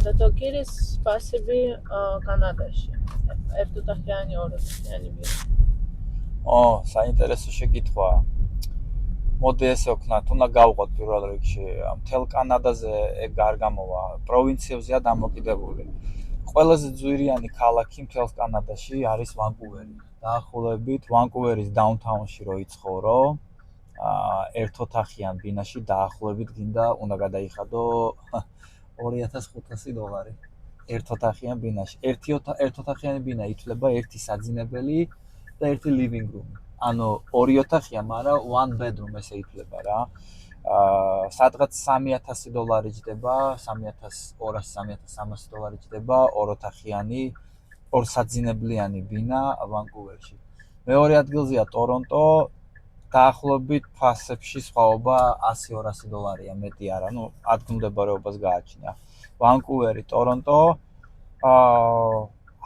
და დოკირის სპასები კანადაში. ერთოთახიანი, ოროთახიანი ვიღა. საინტერესო შეკითხვა. მოდი ესე ვქნათ, უნდა გავყოთ პირველ რიგში. მთელ კანადაზე ეგ არ გამოვა, პროვინციებზეა დამოკიდებული. ყველაზე ძვირიანი ქალაქი მთელ კანადაში არის ვანკუვერი. დაახლოებით ვანკუვერის დაუნთაუნში რო იცხოვრო, ერთოთახიან ბინაში დაახლოებით გინდა უნდა გადაიხადო $2500 ერთოთახიან ბინაში. ერთოთახიანი ბინა ითვლება ერთი საძინებელი და ერთი living room. ანუ ორი ოთახია, მაგრამ one bedroom ესე ითვლება რა. სადღაც $3000 ჯდება, $3200-3300 ჯდება ოროთახიანი, ორსაძინებლიანი ბინა ვანკუვერში. მეორე ადგილზეა ტორონტო, დაახლოებით ფასებში სხვაობა $100-200-ია, მეტი არა, ადგილმდებარეობას გააჩნია. ვანკუვერი, ტორონტო,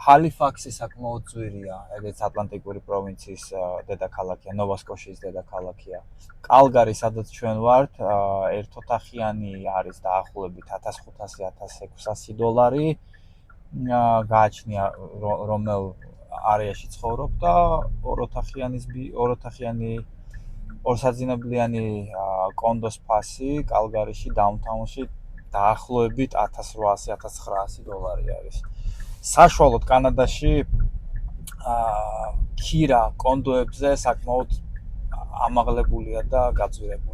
ჰალიფაქსი საკმაოდ ძვირია, ეგეც ატლანტიკური პროვინციის დედაქალაქია, ნოვა-სკოშიის დედაქალაქია. კალგარი, სადაც ჩვენ ვართ, ერთოთახიანი არის დაახლოებით $1500-1600. გააჩნია რომელ არეაში ცხოვრობ და ოროთახიანი ორსაძინებლიანი კონდოს ფასი კალგარიში დაუნთაუნში დაახლოებით $1800-1900 არის. საშუალოდ კანადაში ქირა კონდოებზე საკმაოდ ამაღლებულია და გაძვირებული.